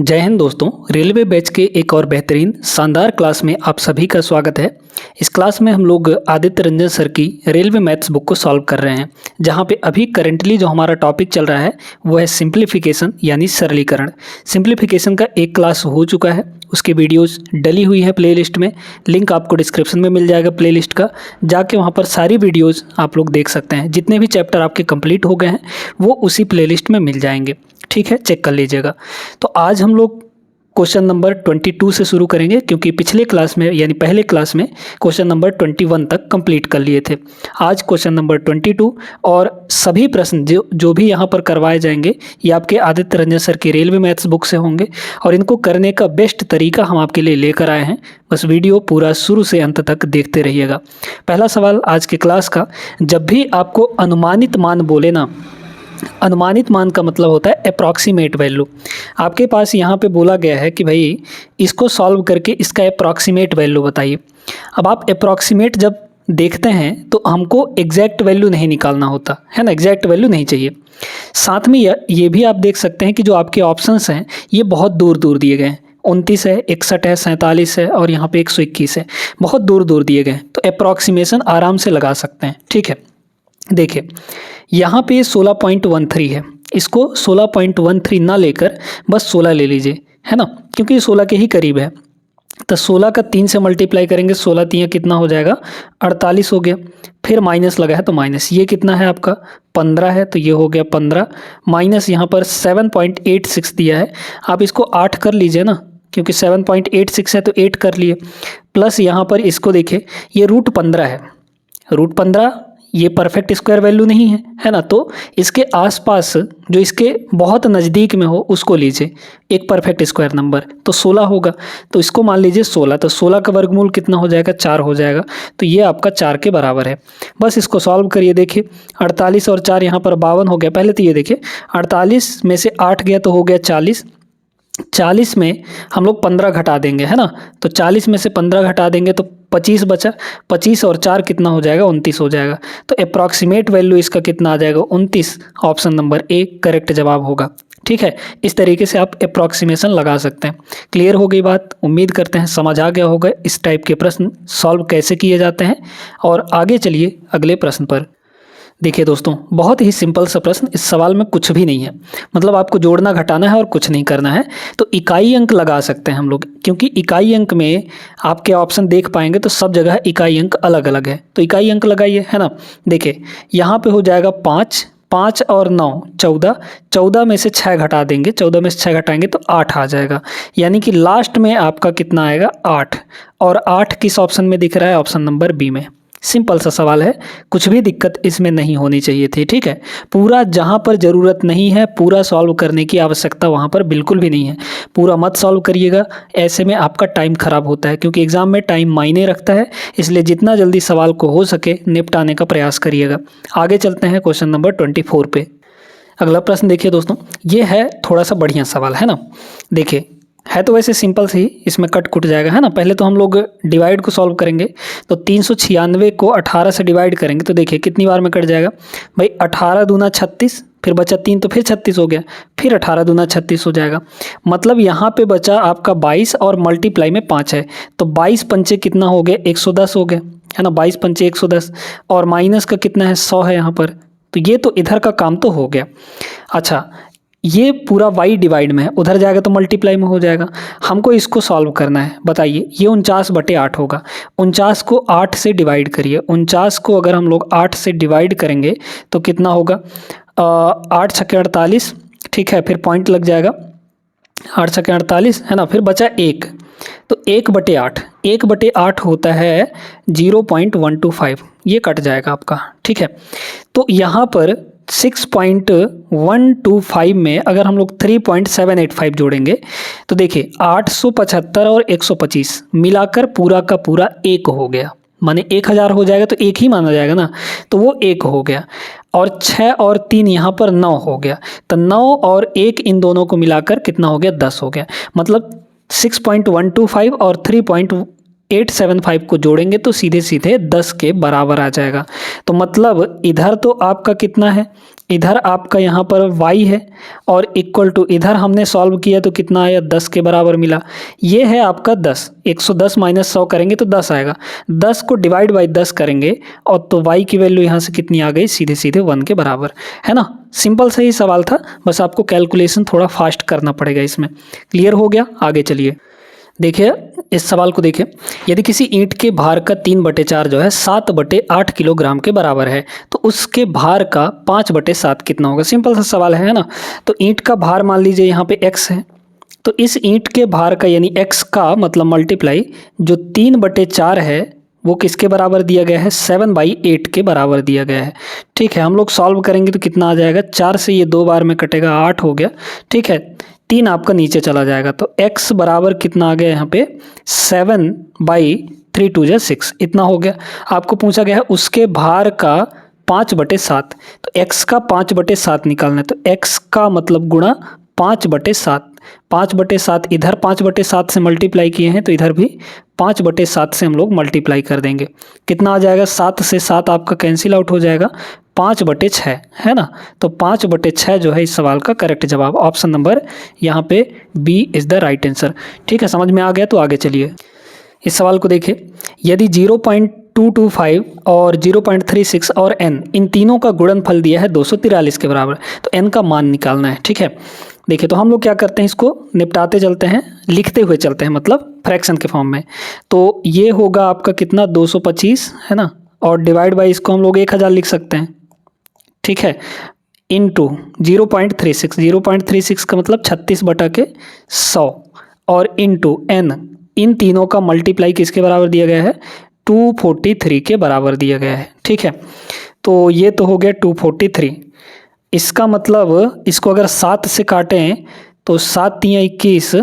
जय हिंद दोस्तों। Railway batch के एक और बेहतरीन शानदार क्लास में आप सभी का स्वागत है। इस क्लास में हम लोग आदित्य रंजन सर की रेलवे मैथ्स बुक को सॉल्व कर रहे हैं, जहां पे अभी करेंटली जो हमारा टॉपिक चल रहा है वो है सिंप्लीफिकेशन यानी सरलीकरण। सिंप्लीफिकेशन का एक क्लास हो चुका है, उसकी वीडियोस डली हुई है प्लेलिस्ट में, लिंक आपको डिस्क्रिप्शन में मिल जाएगा प्लेलिस्ट का, जाके वहाँ पर सारी वीडियोज़ आप लोग देख सकते हैं। जितने भी चैप्टर आपके कंप्लीट हो गए हैं वो उसी प्लेलिस्ट में मिल जाएंगे, ठीक है, चेक कर लीजिएगा। तो आज हम लोग क्वेश्चन नंबर 22 से शुरू करेंगे, क्योंकि पिछले क्लास में यानी पहले क्लास में क्वेश्चन नंबर 21 तक कंप्लीट कर लिए थे। आज क्वेश्चन नंबर 22 और सभी प्रश्न जो भी यहाँ पर करवाए जाएंगे ये आपके आदित्य रंजन सर की रेलवे मैथ्स बुक से होंगे, और इनको करने का बेस्ट तरीका हम आपके लिए लेकर आए हैं। बस वीडियो पूरा शुरू से अंत तक देखते रहिएगा। पहला सवाल आज की क्लास का, जब भी आपको अनुमानित मान बोले ना, अनुमानित मान का मतलब होता है अप्रॉक्सीमेट वैल्यू। आपके पास यहाँ पे बोला गया है कि भाई इसको सॉल्व करके इसका अप्रॉक्सीमेट वैल्यू बताइए। अब आप अप्रॉक्सीमेट जब देखते हैं तो हमको एग्जैक्ट वैल्यू नहीं निकालना होता है ना, एग्जैक्ट वैल्यू नहीं चाहिए। साथ में ये भी आप देख सकते हैं कि जो आपके ऑप्शंस हैं ये बहुत दूर दूर दिए गए हैं। 29 है, 61 है, 47 है और यहाँ पे 121 है, बहुत दूर दूर दिए गए हैं। तो अप्रॉक्सीमेशन आराम से लगा सकते हैं, ठीक है। देखिए यहाँ पे 16.13 है, इसको 16.13 ना लेकर बस 16 ले लीजिए, है ना, क्योंकि 16 के ही करीब है। तो 16 का 3 से मल्टीप्लाई करेंगे, 16 3 कितना हो जाएगा, 48 हो गया। फिर माइनस लगा है तो माइनस, ये कितना है आपका 15 है, तो ये हो गया 15 माइनस यहाँ पर 7.86 दिया है। आप इसको 8 कर लीजिए ना, क्योंकि 7.86 है तो 8 कर लिए, प्लस यहाँ पर इसको देखिए ये √15 है। √15 ये परफेक्ट स्क्वायर वैल्यू नहीं है, है ना, तो इसके आसपास जो इसके बहुत नज़दीक में हो उसको लीजिए, एक परफेक्ट स्क्वायर नंबर, तो 16 होगा। तो इसको मान लीजिए 16, तो 16 का वर्गमूल कितना हो जाएगा, 4 हो जाएगा। तो ये आपका 4 के बराबर है। बस इसको सॉल्व करिए। देखिए 48 और 4 यहाँ पर 52 हो गया। पहले तो ये देखिए 48 में से 8 गया तो हो गया 40, 40 में हम लोग 15 घटा देंगे, है ना, तो 40 में से 15 घटा देंगे तो 25 बचा, 25 और 4 कितना हो जाएगा, 29 हो जाएगा। तो अप्रॉक्सीमेट वैल्यू इसका कितना आ जाएगा, 29। ऑप्शन नंबर ए करेक्ट जवाब होगा, ठीक है। इस तरीके से आप अप्रॉक्सीमेशन लगा सकते हैं। क्लियर हो गई बात, उम्मीद करते हैं समझ आ गया होगा इस टाइप के प्रश्न सॉल्व कैसे किए जाते हैं। और आगे चलिए अगले प्रश्न पर। देखिए दोस्तों, बहुत ही सिंपल सा प्रश्न, इस सवाल में कुछ भी नहीं है, मतलब आपको जोड़ना घटाना है और कुछ नहीं करना है। तो इकाई अंक लगा सकते हैं हम लोग, क्योंकि इकाई अंक में आपके ऑप्शन देख पाएंगे तो सब जगह इकाई अंक अलग अलग है। तो इकाई अंक लगाइए, है ना। देखिए यहाँ पे हो जाएगा 5, 5 और 9 14, 14 में से 6 घटा देंगे, 14 में से 6 घटाएंगे तो 8 आ जाएगा। यानी कि लास्ट में आपका कितना आएगा, 8। और 8 किस ऑप्शन में दिख रहा है, ऑप्शन नंबर बी में। सिंपल सा सवाल है, कुछ भी दिक्कत इसमें नहीं होनी चाहिए थी, ठीक है। पूरा जहाँ पर ज़रूरत नहीं है पूरा सॉल्व करने की आवश्यकता वहाँ पर बिल्कुल भी नहीं है। पूरा मत सॉल्व करिएगा, ऐसे में आपका टाइम ख़राब होता है, क्योंकि एग्ज़ाम में टाइम मायने रखता है। इसलिए जितना जल्दी सवाल को हो सके निपटाने का प्रयास करिएगा। आगे चलते हैं क्वेश्चन नंबर 24 पे। अगला प्रश्न देखिए दोस्तों, ये है थोड़ा सा बढ़िया सवाल, है ना। देखिए है तो वैसे सिंपल सी, इसमें कट कुट जाएगा, है ना। पहले तो हम लोग डिवाइड को सॉल्व करेंगे, तो 396 को 18 से डिवाइड करेंगे तो देखिए कितनी बार में कट जाएगा भाई, 18 दूना 36, फिर बचा 3 तो फिर 36 हो गया, फिर 18 दूना 36 हो जाएगा। मतलब यहाँ पे बचा आपका 22 और मल्टीप्लाई में 5 है, तो 22 पंचे कितना हो गया, 110 हो गया, है ना। 22 पंचे 110 और माइनस का कितना है, 100 है यहाँ पर। तो ये तो इधर का काम तो हो गया। अच्छा, ये पूरा y डिवाइड में है, उधर जाएगा तो मल्टीप्लाई में हो जाएगा। हमको इसको सॉल्व करना है, बताइए। ये 49/8 होगा, 49 को 8 से डिवाइड करिए। 49 को अगर हम लोग 8 से डिवाइड करेंगे तो कितना होगा, 8 छक्के 48, ठीक है, फिर पॉइंट लग जाएगा, 8 छक्के 48, है ना। फिर बचा 1, तो 1/8, 1/8 होता है 0.125, ये कट जाएगा आपका, ठीक है। तो यहाँ पर 6.125 में अगर हम लोग 3.785 जोड़ेंगे तो देखिए 875 और 125 मिलाकर पूरा का पूरा 1 हो गया, माने 1000 हो जाएगा तो 1 ही माना जाएगा ना, तो वो 1 हो गया। और 6 और 3 यहाँ पर 9 हो गया, तो 9 और 1 इन दोनों को मिलाकर कितना हो गया, 10 हो गया। मतलब 6.125 और 3.875 को जोड़ेंगे तो सीधे सीधे 10 के बराबर आ जाएगा। तो मतलब इधर तो आपका कितना है, इधर आपका यहाँ पर y है और इक्वल टू इधर हमने सॉल्व किया तो कितना आया 10 के बराबर मिला। ये है आपका 10, 110 माइनस 100 करेंगे तो 10 आएगा। 10 को डिवाइड बाई 10 करेंगे और तो y की वैल्यू यहाँ से कितनी आ गई, सीधे सीधे 1 के बराबर, है ना। सिंपल सा ही सवाल था, बस आपको कैलकुलेशन थोड़ा फास्ट करना पड़ेगा इसमें। क्लियर हो गया, आगे चलिए। देखिए इस सवाल को देखिए, यदि किसी ईंट के भार का 3/4 जो है 7/8 किलोग्राम के बराबर है तो उसके भार का 5/7 कितना होगा। सिंपल सा सवाल है ना। तो ईंट का भार मान लीजिए यहाँ पे x है, तो इस ईंट के भार का यानी x का मतलब मल्टीप्लाई जो 3/4 है वो किसके बराबर दिया गया है, 7/8 के बराबर दिया गया है। ठीक है, हम लोग सॉल्व करेंगे तो कितना आ जाएगा, 4 से ये 2 बार में कटेगा, 8 हो गया। ठीक है, 3 आपका नीचे चला जाएगा तो x बराबर कितना आ गया यहाँ पे, 7/3 2 जा 6 इतना हो गया। आपको पूछा गया है उसके भार का 5/7, तो x का 5/7 निकालना है, तो x का मतलब गुणा 5/7। 5/7 इधर 5/7 से मल्टीप्लाई किए हैं तो इधर भी 5/7 से हम लोग मल्टीप्लाई कर देंगे। कितना आ जाएगा, 7 से 7 आपका कैंसिल आउट हो जाएगा, 5/6 है ना। तो 5/6 जो है इस सवाल का करेक्ट जवाब, ऑप्शन नंबर यहाँ पे B is the right answer. ठीक है, समझ में आ गया तो आगे चलिए। इस सवाल को देखिए, यदि 0.225 और 0.36 और n इन तीनों का गुणनफल दिया है 243 के बराबर, तो n का मान निकालना है। ठीक है, देखिए तो हम लोग क्या करते हैं, इसको निपटाते चलते हैं, लिखते हुए चलते हैं, मतलब फ्रैक्शन के फॉर्म में। तो ये होगा आपका कितना, 225 है ना, और डिवाइड बाई इसको हम लोग 1000 लिख सकते हैं। ठीक है, इनटू 0.36, 0.36 का मतलब 36/100 और इनटू n, इन तीनों का मल्टीप्लाई किसके बराबर दिया गया है, 243 के बराबर दिया गया है। ठीक है, तो ये तो हो गया 243। इसका मतलब इसको अगर 7 से काटें तो 7 × 21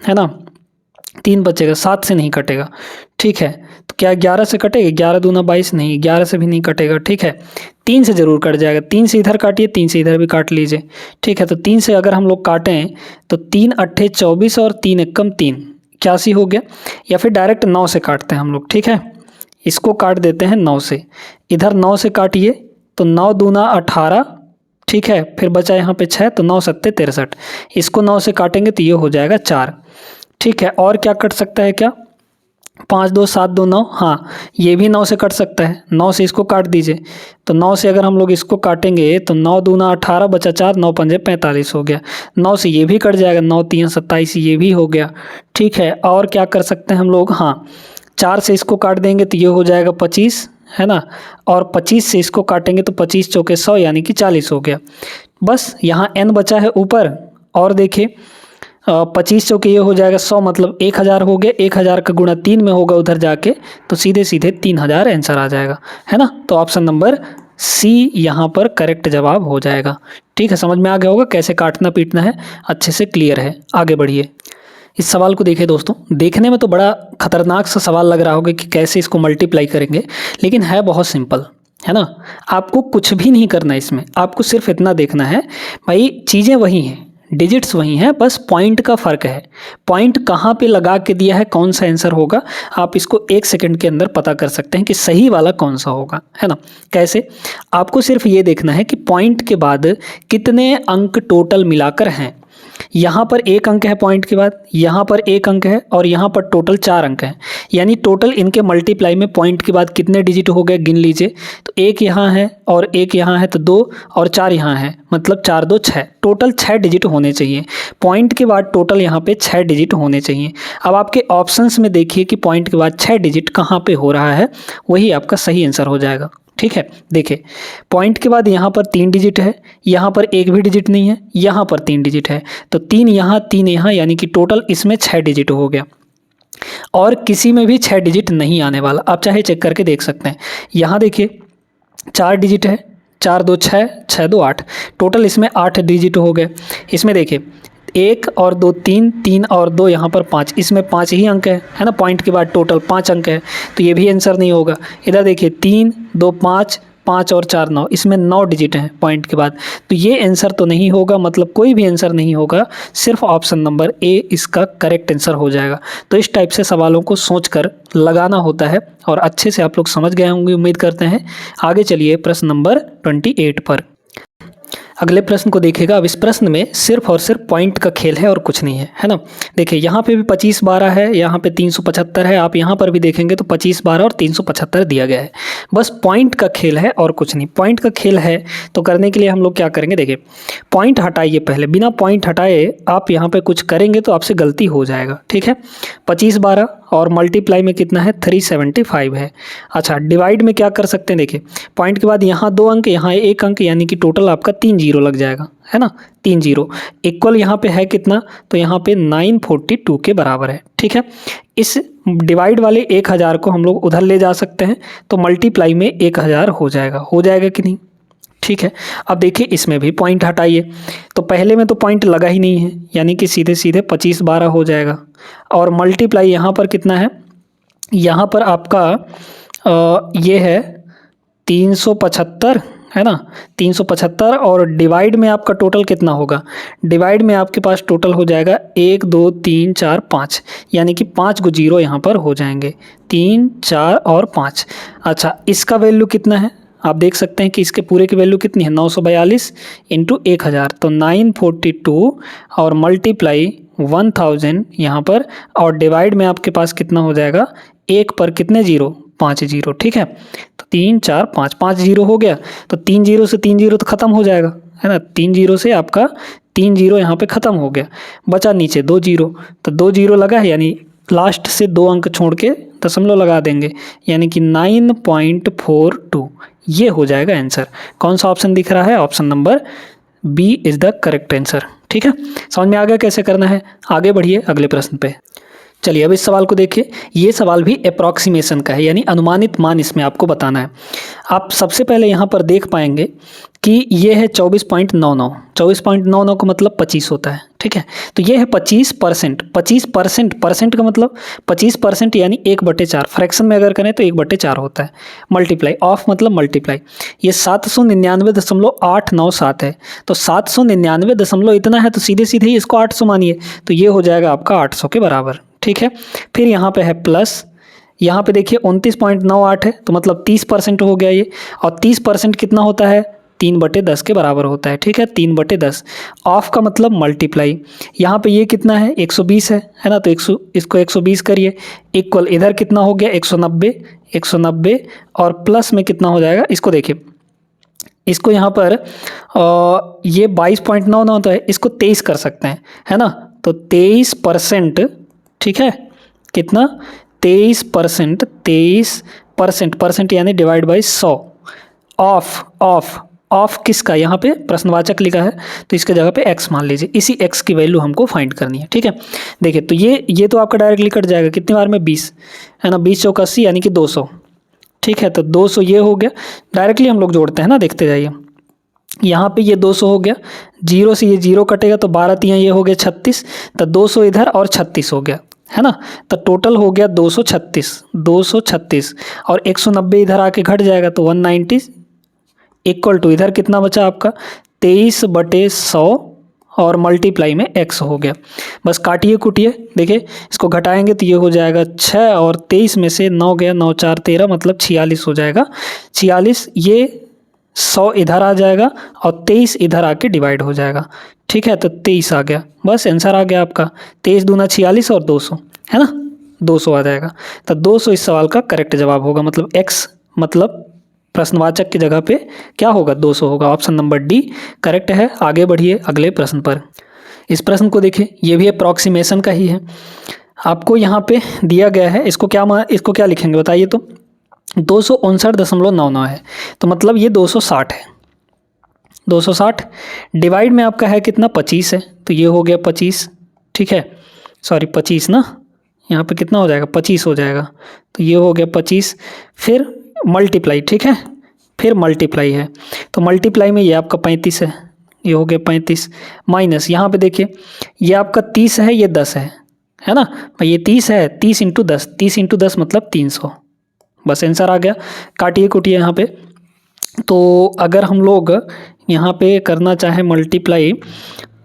है ना, 3 बचेगा, 7 से नहीं कटेगा। ठीक है, तो क्या 11 से कटेगा, 11 दूना 22, नहीं 11 से भी नहीं कटेगा। ठीक है, 3 से ज़रूर कट जाएगा, 3 से इधर काटिए, 3 से इधर भी काट लीजिए। ठीक है, तो 3 से अगर हम लोग काटें तो 3 8 24 और 3 एकम 3 81 हो गया, या फिर डायरेक्ट 9 से काटते हैं हम लोग। ठीक है, इसको काट देते हैं 9 से, इधर 9 से काटिए तो 9 दूना 18। ठीक है, फिर बचा यहाँ पे 6, तो 9 7 63, इसको 9 से काटेंगे तो ये हो जाएगा 4। ठीक है, और क्या कट सकता है, क्या 5 2 7 2 9, हाँ ये भी 9 से कट सकता है, 9 से इसको काट दीजिए। तो 9 से अगर हम लोग इसको काटेंगे तो 9 दूना 18 बचा 4, 9 पंजे 45 हो गया। 9 से ये भी कट जाएगा, 9 3 27, ये भी हो गया। ठीक है, और क्या कर सकते हैं हम लोग, हाँ 4 से इसको काट देंगे तो ये हो जाएगा 25 है ना, और 25 से इसको काटेंगे तो 25 चौके 100 यानी कि 40 हो गया। बस यहाँ n बचा है ऊपर, और देखिए 25 चौके ये हो जाएगा 100, मतलब 1000 हो गया। 1000 का गुणा 3 में होगा उधर जाके, तो सीधे सीधे 3000 आंसर आ जाएगा, है ना। तो ऑप्शन नंबर सी यहाँ पर करेक्ट जवाब हो जाएगा। ठीक है, समझ में आ गया होगा कैसे काटना पीटना है, अच्छे से क्लियर है। आगे बढ़िए। इस सवाल को देखिए दोस्तों, देखने में तो बड़ा खतरनाक सा सवाल लग रहा होगा कि कैसे इसको मल्टीप्लाई करेंगे, लेकिन है बहुत सिंपल, है ना। आपको कुछ भी नहीं करना है इसमें, आपको सिर्फ इतना देखना है भाई, चीज़ें वही हैं, डिजिट्स वही हैं, बस पॉइंट का फ़र्क है। पॉइंट कहाँ पे लगा के दिया है, कौन सा आंसर होगा, आप इसको 1 सेकंड के अंदर पता कर सकते हैं कि सही वाला कौन सा होगा, है ना। कैसे, आपको सिर्फ ये देखना है कि पॉइंट के बाद कितने अंक टोटल मिलाकर हैं। यहाँ पर 1 अंक है पॉइंट के बाद, यहाँ पर 1 अंक है, और यहाँ पर टोटल 4 अंक हैं, यानी टोटल इनके मल्टीप्लाई में पॉइंट के बाद कितने डिजिट हो गए गिन लीजिए। तो 1 यहाँ है और 1 यहाँ है, तो 2 और 4 यहाँ है, मतलब 4 2 6, टोटल 6 डिजिट होने चाहिए। पॉइंट के बाद टोटल यहाँ पे 6 डिजिट होने चाहिए। अब आपके ऑप्शंस में देखिए कि पॉइंट के बाद 6 डिजिट कहाँ पे हो रहा है, वही आपका सही आंसर हो जाएगा। ठीक है, देखिए पॉइंट के बाद यहाँ पर 3 डिजिट है, यहाँ पर 1 भी डिजिट नहीं है, यहाँ पर 3 डिजिट है, तो 3 यहाँ 3 यहाँ, यानी कि टोटल इसमें 6 डिजिट हो गया। और किसी में भी 6 डिजिट नहीं आने वाला, आप चाहे चेक करके देख सकते हैं। यहाँ देखिए 4 डिजिट है, 4 2 6, 6 2 8, टोटल इसमें 8 डिजिट हो गए। इसमें देखिए 1 और 2 3, 3 और 2 यहाँ पर 5, इसमें 5 ही अंक है ना। पॉइंट के बाद टोटल 5 अंक है, तो ये भी आंसर नहीं होगा। इधर देखिए 3 2 5, 5 और 4 9, इसमें 9 डिजिट हैं पॉइंट के बाद, तो ये आंसर तो नहीं होगा, मतलब कोई भी आंसर नहीं होगा, सिर्फ ऑप्शन नंबर ए इसका करेक्ट आंसर हो जाएगा। तो इस टाइप से सवालों को सोचकर लगाना होता है, और अच्छे से आप लोग समझ गए होंगे उम्मीद करते हैं। आगे चलिए प्रश्न नंबर 28 पर। अगले प्रश्न को देखिएगा। अब इस प्रश्न में सिर्फ और सिर्फ पॉइंट का खेल है और कुछ नहीं है ना। देखिए यहाँ पे भी 25/12 है, यहाँ पे 375 है, आप यहाँ पर भी देखेंगे तो 25/12 और 375 दिया गया है। बस पॉइंट का खेल है और कुछ नहीं। पॉइंट का खेल है तो करने के लिए हम लोग क्या करेंगे, देखिए पॉइंट हटाइए पहले, बिना पॉइंट हटाए आप यहाँ पे कुछ करेंगे तो आपसे गलती हो जाएगा, ठीक है। 25/12 और मल्टीप्लाई में कितना है, 375 है। अच्छा, डिवाइड में क्या कर सकते हैं, देखिए पॉइंट के बाद यहाँ 2 अंक, यहाँ 1 अंक, यानी कि टोटल आपका 3 जीरो लग जाएगा, है ना। 3 जीरो इक्वल यहाँ पे है कितना, तो यहाँ पे 942 के बराबर है, ठीक है। इस डिवाइड वाले 1000 को हम लोग उधर ले जा सकते हैं, तो मल्टीप्लाई में 1000 हो जाएगा कि नहीं, ठीक है। अब देखिए इसमें भी पॉइंट हटाइए, तो पहले में तो पॉइंट लगा ही नहीं है, यानी कि सीधे सीधे 25/12 हो जाएगा। और मल्टीप्लाई यहाँ पर कितना है, यहाँ पर आपका ये है 375, है ना, 375। और डिवाइड में आपका टोटल कितना होगा, डिवाइड में आपके पास टोटल हो जाएगा 1 2 3 4 5, यानी कि 5 को जीरो यहाँ पर हो जाएंगे, 3 4 और 5। अच्छा, इसका वैल्यू कितना है, आप देख सकते हैं कि इसके पूरे की वैल्यू कितनी है, 942 इंटू 1000, तो 942 और मल्टीप्लाई 1000 यहाँ पर, और डिवाइड में आपके पास कितना हो जाएगा, 1 पर कितने जीरो, 5 जीरो, ठीक है। तो 3 4 5, 5 जीरो हो गया, तो 3 जीरो से 3 जीरो तो ख़त्म हो जाएगा, है ना। 3 जीरो से आपका 3 जीरो यहाँ पे ख़त्म हो गया, बचा नीचे 2 जीरो, तो 2 जीरो लगा है, यानी लास्ट से 2 अंक छोड़ के दशमलव लगा देंगे, यानी कि 9.42, ये हो जाएगा आंसर। कौन सा ऑप्शन दिख रहा है, option number B is the correct answer, ठीक है। समझ में आ गया कैसे करना है। आगे बढ़िए अगले प्रश्न पे। चलिए अब इस सवाल को देखिए। ये सवाल भी अप्रॉक्सीमेशन का है, यानी अनुमानित मान इसमें आपको बताना है। आप सबसे पहले यहाँ पर देख पाएंगे कि ये है 24.99, 24.99 का मतलब 25 होता है, ठीक है। तो ये है 25%, 25% परसेंट का मतलब 25%, यानी 1/4, फ्रैक्शन में अगर करें तो 1/4 होता है। मल्टीप्लाई ऑफ मतलब मल्टीप्लाई, ये 799.897 है, तो 799 दशमलव इतना है, तो सीधे सीधे ही इसको 800 मानिए, तो ये हो जाएगा आपका 800 के बराबर, ठीक है। फिर यहाँ पे है प्लस, यहाँ पे देखिए 29.98 है, तो मतलब 30% हो गया ये, और 30% कितना होता है, 3/10 के बराबर होता है, ठीक है, 3/10। ऑफ का मतलब मल्टीप्लाई, यहाँ पे ये कितना है, 120 है ना, तो इसको 120 करिए, इक्वल इधर कितना हो गया, 190, और प्लस में कितना हो जाएगा, इसको देखिए, इसको यहाँ पर ये 22.99 तो है, इसको 23 कर सकते हैं, है ना, तो 23%, ठीक है, कितना, 23%, 23% परसेंट यानी डिवाइड बाई 100। ऑफ किसका, यहाँ पे प्रश्नवाचक लिखा है, तो इसके जगह पे x मान लीजिए, इसी x की वैल्यू हमको फाइंड करनी है, ठीक है। देखिए तो ये तो आपका डायरेक्टली कट जाएगा, कितनी बार में, 20, है ना, 20 चौक 80, यानी कि 200, ठीक है। तो 200 ये हो गया, डायरेक्टली हम लोग जोड़ते हैं ना, देखते जाइए। यहाँ पे ये 200 हो गया, जीरो से ये जीरो कटेगा, तो 12 तियाँ ये हो गया 36, तो 200 इधर और 36 हो गया, है ना, तो टोटल हो गया 236, और 190 इधर आके घट जाएगा, तो 190 इक्वल टू इधर कितना बचा आपका, 23/100, और मल्टीप्लाई में x हो गया। बस काटिए कुटिए, देखिए इसको घटाएंगे तो ये हो जाएगा 6, और 23 में से 9 गया, 9 4 13, मतलब 46 हो जाएगा। 46, ये 100 इधर आ जाएगा, और 23 इधर आके डिवाइड हो जाएगा, ठीक है, तो 23 आ गया, बस आंसर आ गया आपका। 23 दूना 46 और 200, है ना, 200 आ जाएगा, तो 200 इस सवाल का करेक्ट जवाब होगा, मतलब x मतलब प्रश्नवाचक की जगह पे क्या होगा, 200 होगा। ऑप्शन नंबर डी करेक्ट है। आगे बढ़िए अगले प्रश्न पर। इस प्रश्न को देखिए, ये भी अप्रॉक्सीमेशन का ही है। आपको यहाँ पे दिया गया है, इसको क्या लिखेंगे बताइए, तो 259.99 है, तो मतलब ये 260 है, 260। डिवाइड में आपका है कितना, 25 है, तो ये हो गया 25, ठीक है, सॉरी 25 ना, यहाँ पे कितना हो जाएगा, 25 हो जाएगा, तो ये हो गया 25। फिर मल्टीप्लाई, ठीक है, फिर मल्टीप्लाई है, तो मल्टीप्लाई में ये आपका 35 है, ये हो गया 35, माइनस यहाँ पे देखिए ये आपका 30 है, ये 10 है ना, ये 30 है, 30 इंटू 10, 30 इंटू 10 मतलब 300, बस आंसर आ गया। काटिए कुटिए यहाँ पे, तो अगर हम लोग यहाँ पे करना चाहें मल्टीप्लाई,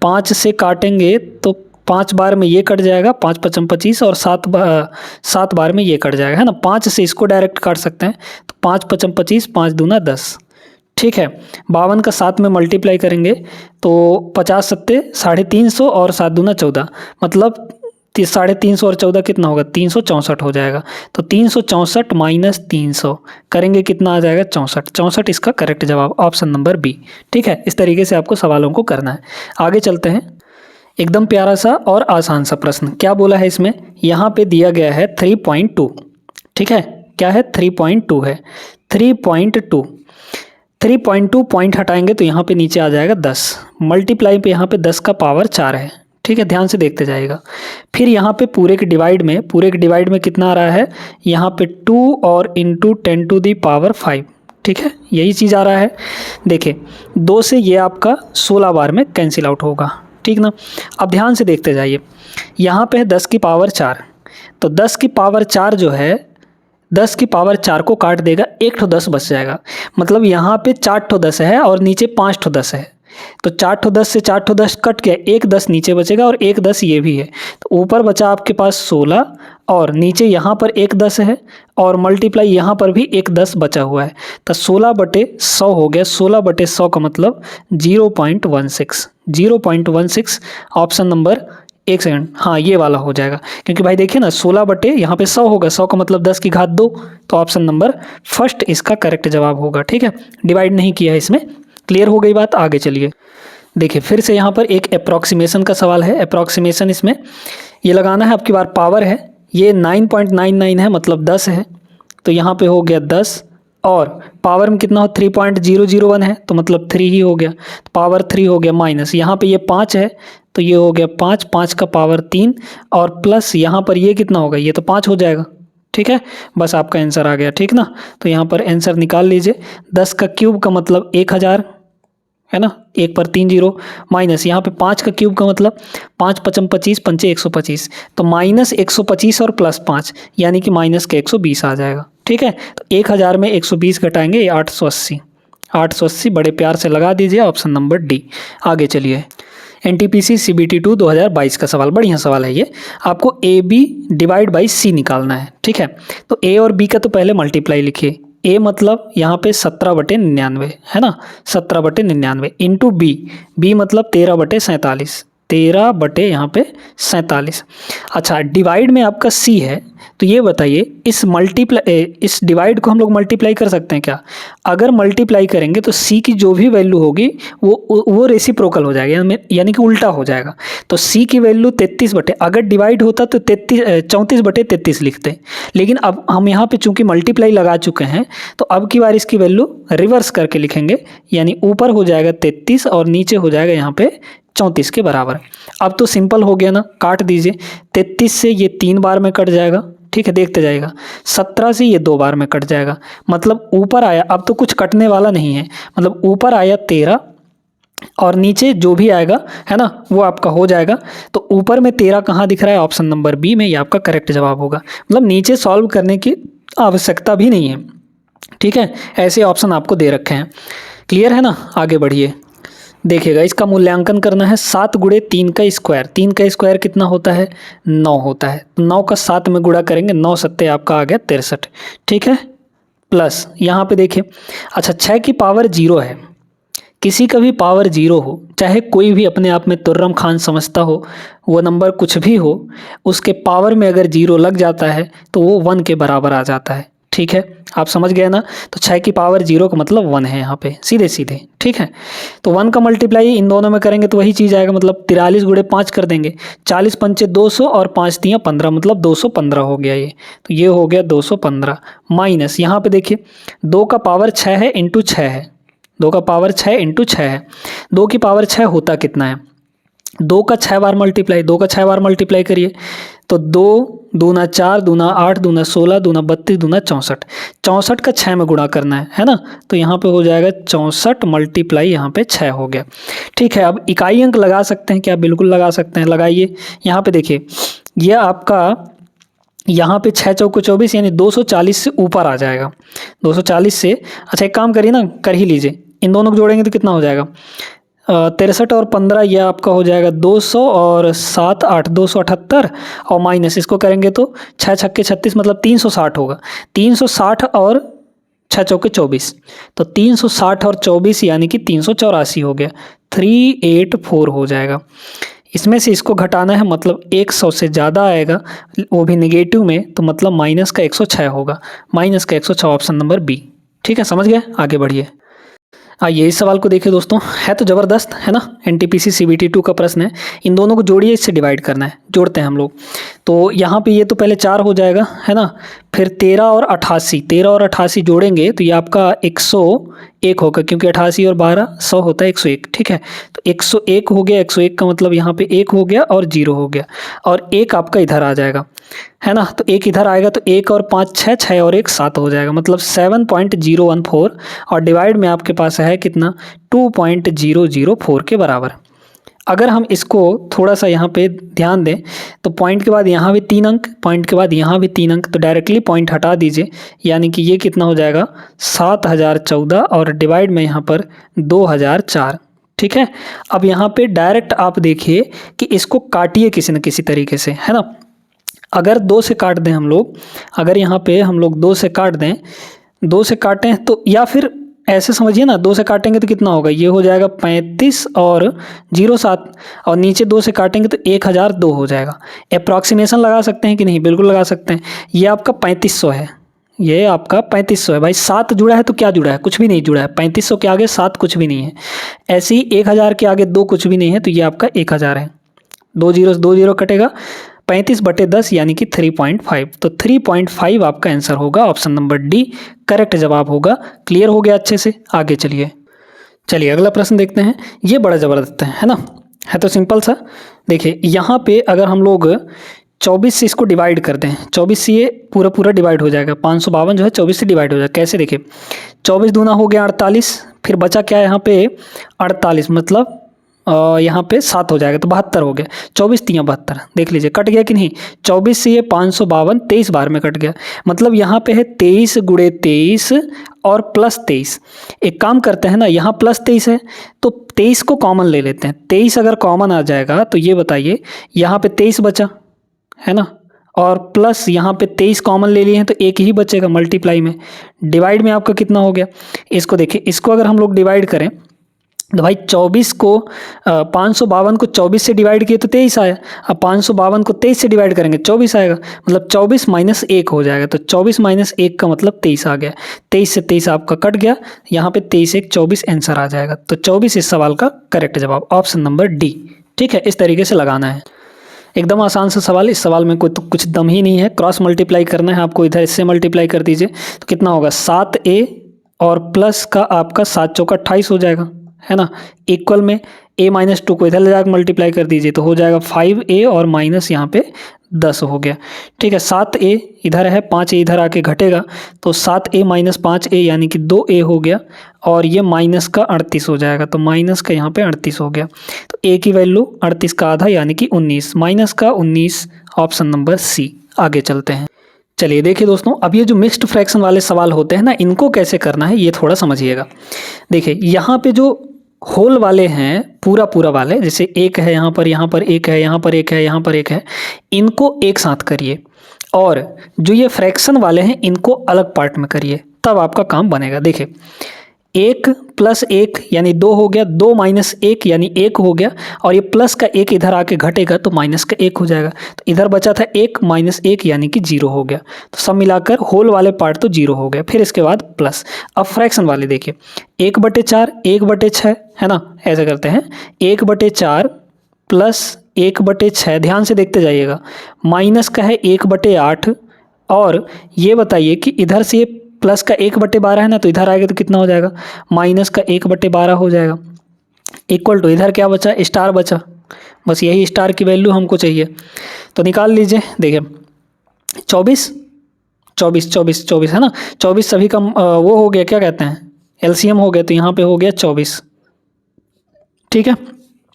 5 से काटेंगे तो 5 बार में ये कट जाएगा, 5 5 25, और 7 बार में ये कट जाएगा, है ना। 5 से इसको डायरेक्ट काट सकते हैं, तो 5 5 25, 5 दूना 10, ठीक है। 52 का 7 में मल्टीप्लाई करेंगे तो 50 सत्ते 350 और 7 दूना 14, मतलब 350 और 14 कितना होगा, 364 हो जाएगा। तो 364 माइनस 300 करेंगे कितना आ जाएगा, 64। 64 इसका करेक्ट जवाब, ऑप्शन नंबर बी। ठीक है, इस तरीके से आपको सवालों को करना है। आगे चलते हैं। एकदम प्यारा सा और आसान सा प्रश्न, क्या बोला है इसमें, यहाँ पे दिया गया है 3.2। ठीक है, क्या है, 3.2 है। 3.2 3.2 पॉइंट हटाएंगे तो यहाँ पे नीचे आ जाएगा 10, मल्टीप्लाई पे यहाँ पे 10 का पावर 4 है। ठीक है, ध्यान से देखते जाइएगा। फिर यहाँ पे पूरे के डिवाइड में कितना आ रहा है, यहाँ पे 2 और इंटू 10 टू दी पावर 5। ठीक है, यही चीज़ आ रहा है। देखिए 2 से ये आपका 16 बार में कैंसिल आउट होगा। ठीक ना, अब ध्यान से देखते जाइए। यहाँ पे है 10 की पावर 4, तो 10 की पावर 4 जो है, 10 की पावर 4 को काट देगा, एक ठो 10 बच जाएगा। मतलब यहाँ पे 4 ठो 10 है और नीचे 5 ठो 10 है। तो 4 ठो 10 से 4 ठो 10 कट गया, एक 10 नीचे बचेगा और एक 10 ये भी है। तो ऊपर बचा आपके पास 16 और नीचे यहाँ पर एक 10 है और मल्टीप्लाई यहाँ पर भी एक 10 बचा हुआ है। तो 16/100 हो गया। 16/100 का मतलब 0.16। 0.16 ऑप्शन नंबर, एक सेकंड, हाँ ये वाला हो जाएगा, क्योंकि भाई देखिए ना 16 यहाँ पे 100 होगा, 100 का मतलब 10 की घात 2, तो ऑप्शन नंबर फर्स्ट इसका करेक्ट जवाब होगा। ठीक है, डिवाइड नहीं किया है इसमें। क्लियर हो गई बात, आगे चलिए। देखिए फिर से यहाँ पर एक अप्रॉक्सीमेशन का सवाल है। अप्रॉक्सीमेशन इसमें ये लगाना है, आपकी बार पावर है, ये 9.99 है मतलब 10 है, तो यहाँ पे हो गया 10 और पावर में कितना हो, 3.001 है तो मतलब 3 ही हो गया, तो पावर 3 हो गया, माइनस यहाँ पे ये 5 है तो ये हो गया 5, 5 का पावर 3 और प्लस यहाँ पर ये कितना होगा, ये तो 5 हो जाएगा। ठीक है, बस आपका आंसर आ गया। ठीक ना, तो यहाँ पर आंसर निकाल लीजिए। 10 का क्यूब का मतलब 1000 है ना, 1 पर 3 0, माइनस यहाँ पे 5 का क्यूब का मतलब 5 पचम 25, पंचे 125, तो माइनस 125 और प्लस 5 यानी कि माइनस के 120 आ जाएगा। ठीक है, तो 1000 में 120 घटाएंगे, ये 880। 880 बड़े प्यार से लगा दीजिए, ऑप्शन नंबर डी। आगे चलिए। NTPC CBT 2 2022 का सवाल, बढ़िया सवाल है ये। आपको AB डिवाइड बाई C निकालना है। ठीक है, तो A और B का तो पहले मल्टीप्लाई लिखिए। A मतलब यहाँ पे 17/99 है ना, 17/99 इंटू B मतलब 13/47, 13 यहाँ पे 47। अच्छा, डिवाइड में आपका C है, तो ये बताइए इस डिवाइड को हम लोग मल्टीप्लाई कर सकते हैं क्या? अगर मल्टीप्लाई करेंगे तो C की जो भी वैल्यू होगी वो रेसिप्रोकल हो जाएगा, यानी कि उल्टा हो जाएगा। तो C की वैल्यू 33 अगर डिवाइड होता तो 34/33 लिखते, लेकिन अब हम यहाँ पे चूंकि मल्टीप्लाई लगा चुके हैं तो अब की बार इसकी वैल्यू रिवर्स करके लिखेंगे, यानी ऊपर हो जाएगा 33 और नीचे हो जाएगा यहाँ पे 34 के बराबर। अब तो सिंपल हो गया ना, काट दीजिए। 33 से ये 3 बार में कट जाएगा। ठीक है, देखते जाइएगा। 17 से ये 2 बार में कट जाएगा, मतलब ऊपर आया, अब तो कुछ कटने वाला नहीं है, मतलब ऊपर आया 13 और नीचे जो भी आएगा है ना वो आपका हो जाएगा। तो ऊपर में 13 कहाँ दिख रहा है, ऑप्शन नंबर बी में, ये आपका करेक्ट जवाब होगा। मतलब नीचे सॉल्व करने की आवश्यकता भी नहीं है। ठीक है, ऐसे ऑप्शन आपको दे रखे हैं। क्लियर है ना, आगे बढ़िए। देखिएगा, इसका मूल्यांकन करना है। 7 गुणे 3 का स्क्वायर, 3 का स्क्वायर कितना होता है, 9 होता है। तो 9 का 7 में गुणा करेंगे, 9 सत्ते आपका आ गया 63। ठीक है, प्लस यहाँ पे देखिए, अच्छा 6 की पावर 0 है। किसी का भी पावर 0 हो, चाहे कोई भी अपने आप में तुर्रम खान समझता हो, वो नंबर कुछ भी हो, उसके पावर में अगर 0 लग जाता है तो वो 1 के बराबर आ जाता है। ठीक है, आप समझ गए ना। तो 6 की पावर 0 का मतलब 1 है यहाँ पे, सीधे सीधे। ठीक है, तो 1 का मल्टीप्लाई इन दोनों में करेंगे तो वही चीज़ आएगा, मतलब 43 गुणे 5 कर देंगे, 40 पंचे 200 और 5 तियाँ 15, मतलब 215 हो गया ये। तो ये हो गया 215 माइनस यहाँ पे देखिए 2 का पावर 6 है इंटू 6 है, 2 का पावर 6 इंटू 6 है। 2 की पावर 6 होता कितना है, 2 का 6 बार मल्टीप्लाई, 2 का 6 बार मल्टीप्लाई करिए तो 2 दूना 4 दूना 8 दूना 16 दूना 32 दूना 64, 64 का 6 में गुणा करना है ना। तो यहाँ पे हो जाएगा 64 मल्टीप्लाई यहाँ पे 6 हो गया। ठीक है, अब इकाई अंक लगा सकते हैं क्या, बिल्कुल लगा सकते हैं, लगाइए। यहाँ पे देखिए ये आपका यहाँ पे 6 चौको 24 यानी 240 से ऊपर आ जाएगा, 240 से। अच्छा एक काम करिए ना, कर ही लीजिए, इन दोनों को जोड़ेंगे तो कितना हो जाएगा, 63 और 15 यह आपका हो जाएगा 200 और 7 8 278 और माइनस इसको करेंगे तो 6 छक्के 36 मतलब 360 होगा। 360 और छः चौके 24, तो 360 और 24 यानी कि 384 हो गया, 384 हो जाएगा। इसमें से इसको घटाना है, मतलब 100 से ज़्यादा आएगा, वो भी नेगेटिव में, तो मतलब माइनस का 106 होगा। माइनस का 106 ऑप्शन नंबर बी। ठीक है, समझ गए, आगे बढ़िए। आइए इस सवाल को देखिए दोस्तों, है तो ज़बरदस्त है ना, एनटीपीसी सीबीटी 2 का प्रश्न है। इन दोनों को जोड़िए, इससे डिवाइड करना है, जोड़ते हैं हम लोग। तो यहाँ पे ये तो पहले 4 हो जाएगा है ना, फिर 13 और 88, 13 और 88 जोड़ेंगे तो ये आपका 101 होगा, क्योंकि 88 और 12 100 होता है, 101। ठीक है, तो 101 हो गया, 101 का मतलब यहाँ पे 1 हो गया और 0 हो गया, और 1 आपका इधर आ जाएगा है ना, तो 1 इधर आएगा, तो 1 और 5 6, 6 और 1 7 हो जाएगा, मतलब 7.014, और डिवाइड में आपके पास है कितना, 2.004 के बराबर। अगर हम इसको थोड़ा सा यहाँ पे ध्यान दें, तो पॉइंट के बाद यहाँ भी 3 अंक, पॉइंट के बाद यहाँ भी 3 अंक, तो डायरेक्टली पॉइंट हटा दीजिए, यानी कि ये कितना हो जाएगा 7014, और डिवाइड में यहाँ पर 2004। ठीक है, अब यहाँ पे डायरेक्ट आप देखिए कि इसको काटिए किसी न किसी तरीके से, है ना। अगर 2 से काट दें हम लोग, अगर यहाँ पे हम लोग 2 से काट दें, 2 से काटें तो, या फिर ऐसे समझिए ना, 2 से काटेंगे तो कितना होगा, ये हो जाएगा 35 और 07, और नीचे 2 से काटेंगे तो 1002 हो जाएगा। अप्रॉक्सीमेशन लगा सकते हैं कि नहीं, बिल्कुल लगा सकते हैं। ये आपका 3500 है, ये आपका 3500 है भाई। 7 जुड़ा है तो क्या जुड़ा है, कुछ भी नहीं जुड़ा है। 3500 के आगे 7 कुछ भी नहीं है, ऐसे ही 1000 के आगे 2 कुछ भी नहीं है, तो ये आपका 1000 है। 2 जीरो से 2 जीरो कटेगा, 35/10 यानी कि 3.5, तो 3.5 आपका आंसर होगा, ऑप्शन नंबर डी करेक्ट जवाब होगा। क्लियर हो गया अच्छे से, आगे चलिए अगला प्रश्न देखते हैं। ये बड़ा ज़बरदस्त है ना, है तो सिंपल सा। देखिए यहाँ पे अगर हम लोग 24 से इसको डिवाइड करते हैं, 24 से ये पूरा डिवाइड हो जाएगा, 552 जो है 24 से डिवाइड हो जाएगा। कैसे, देखिए 24 दूना हो गया 48, फिर बचा क्या है यहाँ पे 48, मतलब यहाँ पे 7 हो जाएगा, तो 72 हो गया। 24 3 72, देख लीजिए कट गया कि नहीं। 24 से ये 552 23 बार में कट गया, मतलब यहाँ पे है 23 गुणे 23 और प्लस 23। एक काम करते हैं ना, यहाँ प्लस 23 है तो 23 को कॉमन ले लेते हैं। 23 अगर कॉमन आ जाएगा तो ये बताइए, यहाँ पे 23 बचा है ना, और प्लस यहाँ पे 23 कॉमन ले लिए हैं तो एक ही बचेगा मल्टीप्लाई में। डिवाइड में आपका कितना हो गया, इसको देखिए, इसको अगर हम लोग डिवाइड करें तो भाई 24 को 552 को 24 से डिवाइड किए तो 23 आया। अब 552 को 23 से डिवाइड करेंगे 24 आएगा, मतलब 24 माइनस 1 हो जाएगा, तो 24 माइनस 1 का मतलब 23 आ गया। 23 से 23 आपका कट गया, यहाँ पे 23 1 24 आंसर आ जाएगा। तो 24 इस सवाल का करेक्ट जवाब, ऑप्शन नंबर डी। ठीक है, इस तरीके से लगाना है, एकदम आसान सा सवाल। इस सवाल में कोई तो कुछ दम ही नहीं है, क्रॉस मल्टीप्लाई करना है आपको, इधर इससे मल्टीप्लाई कर दीजिए तो कितना होगा 7a और प्लस का आपका 7 चौका 28 हो जाएगा, है ना। इक्वल में a-2 को इधर ले जाकर मल्टीप्लाई कर दीजिए तो हो जाएगा 5a और माइनस यहाँ पे 10 हो गया। ठीक है, 7a इधर है, 5a इधर आके घटेगा, तो 7a माइनस 5a यानी कि 2a हो गया, और ये माइनस का 38 हो जाएगा, तो माइनस का यहाँ पे 38 हो गया। तो a की वैल्यू 38 का आधा यानी कि 19, माइनस का 19, ऑप्शन नंबर सी। आगे चलते हैं। चलिए देखिए दोस्तों, अब ये जो मिक्स्ड फ्रैक्शन वाले सवाल होते हैं ना, इनको कैसे करना है ये थोड़ा समझिएगा। देखिए यहाँ पे जो होल वाले हैं, पूरा वाले, जैसे एक है यहाँ पर एक है, यहाँ पर एक है, यहाँ पर एक है, इनको एक साथ करिए, और जो ये फ्रैक्शन वाले हैं इनको अलग पार्ट में करिए, तब आपका काम बनेगा। देखिए 1 प्लस 1 यानी 2 हो गया, 2 माइनस 1 यानी 1 हो गया, और ये प्लस का 1 इधर आके घटेगा तो माइनस का 1 हो जाएगा, तो इधर बचा था 1 माइनस 1 यानी कि 0 हो गया। तो सब मिलाकर होल वाले पार्ट तो 0 हो गया, फिर इसके बाद प्लस। अब फ्रैक्शन वाले देखिए 1/4 1/6 है ना, ऐसे करते हैं 1/4 प्लस 1/6, ध्यान से देखते जाइएगा, माइनस का है 1/8, और ये बताइए कि इधर से ये प्लस का 1/12 है ना, तो इधर आएगा तो कितना हो जाएगा, माइनस का 1/12 हो जाएगा। इक्वल टू इधर क्या बचा, स्टार बचा, बस यही स्टार की वैल्यू हमको चाहिए, तो निकाल लीजिए। देखिए 24 है ना, 24 सभी का वो हो गया, क्या कहते हैं, एलसीएम हो गया, तो यहाँ पे हो गया 24। ठीक है,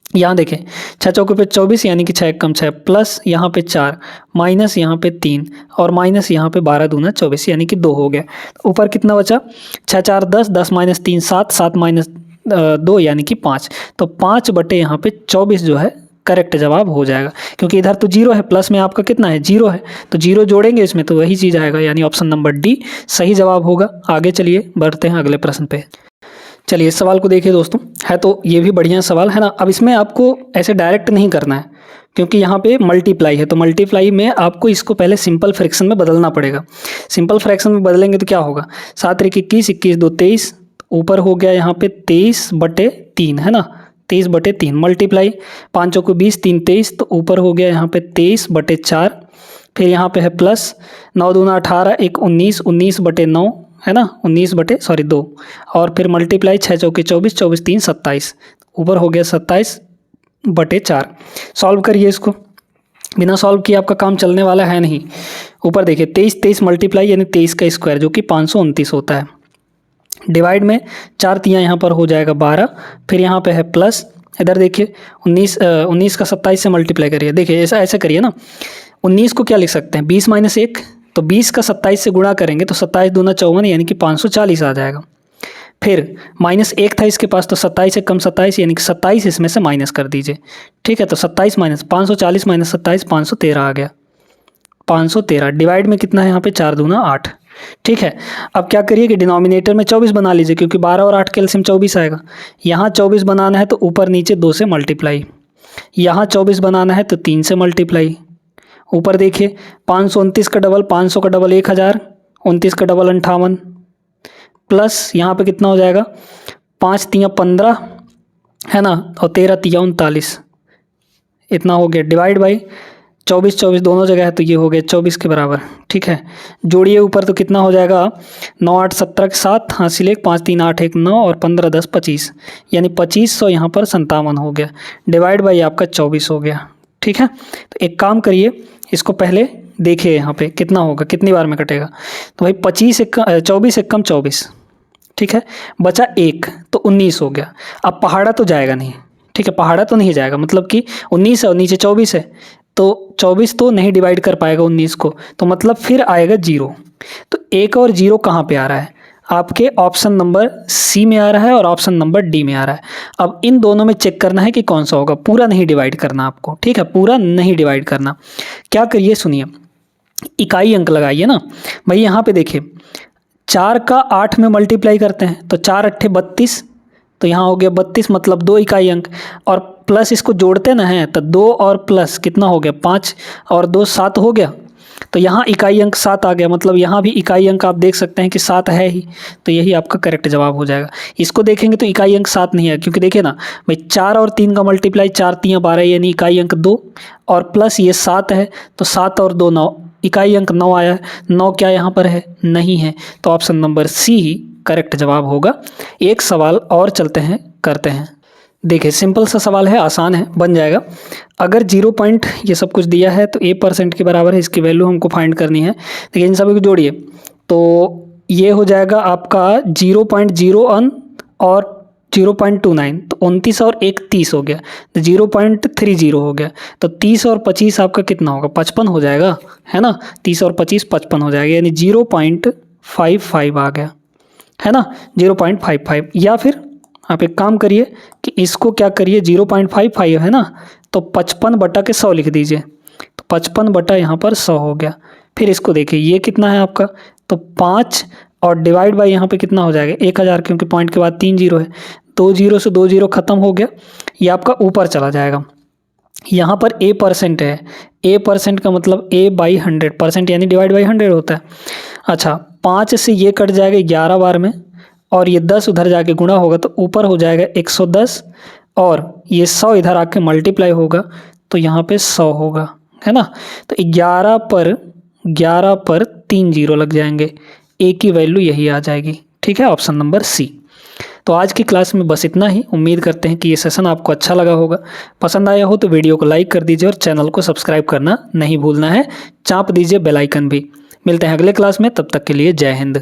यहाँ देखें 6 चौके पे 24 यानी कि 6 कम 6, प्लस यहाँ पे 4, माइनस यहाँ पे 3, और माइनस यहाँ पे 12 दूना 24 यानी कि 2 हो गया। ऊपर कितना बचा, 6 4 10, 10 माइनस 3 7, 7 माइनस 2 यानी कि 5, तो 5 बटे यहाँ पे 24 जो है करेक्ट जवाब हो जाएगा, क्योंकि इधर तो 0 है, प्लस में आपका कितना है 0 है, तो 0 जोड़ेंगे इसमें तो वही चीज़ आएगा, यानी ऑप्शन नंबर डी सही जवाब होगा। आगे चलिए बढ़ते हैं अगले प्रश्न पे। चलिए इस सवाल को देखिए दोस्तों, है तो ये भी बढ़िया सवाल है ना। अब इसमें आपको ऐसे डायरेक्ट नहीं करना है, क्योंकि यहाँ पे मल्टीप्लाई है, तो मल्टीप्लाई में आपको इसको पहले सिंपल फ्रैक्शन में बदलना पड़ेगा। सिंपल फ्रैक्शन में बदलेंगे तो क्या होगा, 7 × 21, 21 2 23, ऊपर हो गया यहाँ पे 23/3 है ना, 23/3 मल्टीप्लाई 5 चौको 20, 3 23, तो ऊपर हो गया यहाँ पे 23/4, फिर यहाँ पे है प्लस 9 दूना 18, 1 19, 19/9 है ना, 2, और फिर मल्टीप्लाई 6 चौके 24, 24 3 27, ऊपर हो गया 27/4। सॉल्व करिए इसको, बिना सॉल्व किए आपका काम चलने वाला है नहीं। ऊपर देखिए 23 23 मल्टीप्लाई यानी 23 का स्क्वायर जो कि 529 होता है, डिवाइड में 4 तियाँ यहाँ पर हो जाएगा 12, फिर यहाँ पे है प्लस, इधर देखिए 19 का 27 से मल्टीप्लाई करिए। देखिए ऐसा करिए ना, 19 को क्या लिख सकते हैं 20 - 1, तो 20 का 27 से गुणा करेंगे तो 27 दूना 54 यानी कि 540 आ जाएगा। फिर -1 था इसके पास, तो 27 से कम 27 यानी कि 27 इसमें से माइनस कर दीजिए। ठीक है, तो 27 - 540 - 27 513 आ गया, 513 डिवाइड में कितना है यहाँ पे 4 दूना 8। ठीक है, अब क्या करिए कि डिनोमिनेटर में 24 बना लीजिए, क्योंकि 12 और 8 के एलसीएम 24 आएगा। यहाँ 24 बनाना है तो ऊपर नीचे 2 से मल्टीप्लाई, यहाँ 24 बनाना है तो 3 से मल्टीप्लाई। ऊपर देखिए 529 का डबल 500 का डबल 1000, 29 का डबल 58, प्लस यहाँ पे कितना हो जाएगा 5 तियाँ 15 है ना, और 13 तियाँ 39, इतना हो गया। डिवाइड बाई 24 24 दोनों जगह है तो ये हो गया 24 के बराबर। ठीक है, जोड़िए ऊपर तो कितना हो जाएगा 9 8 17 के 7, हासिल 1 5 3 8 1 9 और 15 10 25, यानी 2500 यहाँ पर 57 हो गया। डिवाइड बाई आपका 24 हो गया। ठीक है, तो एक काम करिए, इसको पहले देखिए यहाँ पे कितना होगा, कितनी बार में कटेगा। तो भाई 24 एक कम 24, ठीक है, बचा 1 तो 19 हो गया। अब पहाड़ा तो जाएगा नहीं, ठीक है, पहाड़ा तो नहीं जाएगा, मतलब कि 19 है और नीचे 24 है, तो 24 तो नहीं डिवाइड कर पाएगा 19 को, तो मतलब फिर आएगा 0। तो 1 और 0 कहाँ पे आ रहा है, आपके ऑप्शन नंबर सी में आ रहा है और ऑप्शन नंबर डी में आ रहा है। अब इन दोनों में चेक करना है कि कौन सा होगा, पूरा नहीं डिवाइड करना आपको। ठीक है, पूरा नहीं डिवाइड करना। क्या करिए सुनिए, इकाई अंक लगाइए ना भाई। यहाँ पे देखिए 4 का 8 में मल्टीप्लाई करते हैं तो 4 8 32, तो यहाँ हो गया 32, मतलब 2 इकाई अंक, और प्लस इसको जोड़ते ना हैं तो 2 और प्लस कितना हो गया 5 और 2 7 हो गया, तो यहाँ इकाई अंक 7 आ गया, मतलब यहाँ भी इकाई अंक आप देख सकते हैं कि 7 है ही, तो यही आपका करेक्ट जवाब हो जाएगा। इसको देखेंगे तो इकाई अंक 7 नहीं है, क्योंकि देखिए ना भाई 4 और 3 का मल्टीप्लाई 4 3 12 यानी इकाई अंक 2, और प्लस ये 7 है तो 7 और 2 9, इकाई अंक 9 आया है। 9 क्या यहाँ पर है, नहीं है, तो ऑप्शन नंबर सी ही करेक्ट जवाब होगा। एक सवाल और चलते हैं, करते हैं। देखिए सिंपल सा सवाल है, आसान है, बन जाएगा। अगर 0 पॉइंट ये सब कुछ दिया है तो a% के बराबर है, इसकी वैल्यू हमको फाइंड करनी है। देखिए इन सभी को जोड़िए तो ये हो जाएगा आपका 0.01 और 0.29, तो 29 और 1 30 हो गया, तो 0.30 हो गया, तो 30 और 25 आपका कितना होगा 55 हो जाएगा, है ना। 30 और 25 55 हो जाएगा, यानी 0.55 आ गया, है ना, 0.55। या फिर आप एक काम करिए कि इसको क्या करिए 0.55 है ना, तो 55/100 लिख दीजिए, तो 55 यहाँ पर 100 हो गया। फिर इसको देखिए ये कितना है आपका, तो 5 और डिवाइड बाई यहाँ पे कितना हो जाएगा 1000, क्योंकि पॉइंट के बाद 3 0 है, 2 0 से 2 0 खत्म हो गया, ये आपका ऊपर चला जाएगा। यहाँ पर a% है, a% का मतलब a/100%, यानी डिवाइड बाई 100 होता है। अच्छा 5 से ये कट जाएगा 11 बार में, और ये 10 उधर जाके गुणा होगा तो ऊपर हो जाएगा 110, और ये 100 इधर आके मल्टीप्लाई होगा तो यहाँ पे 100 होगा, है ना। तो 11 पर 3 0 लग जाएंगे, ए की वैल्यू यही आ जाएगी। ठीक है, ऑप्शन नंबर सी। तो आज की क्लास में बस इतना ही। उम्मीद करते हैं कि ये सेशन आपको अच्छा लगा होगा। पसंद आया हो तो वीडियो को लाइक कर दीजिए और चैनल को सब्सक्राइब करना नहीं भूलना है, चाप दीजिए बेल आइकन भी। मिलते हैं अगले क्लास में, तब तक के लिए जय हिंद।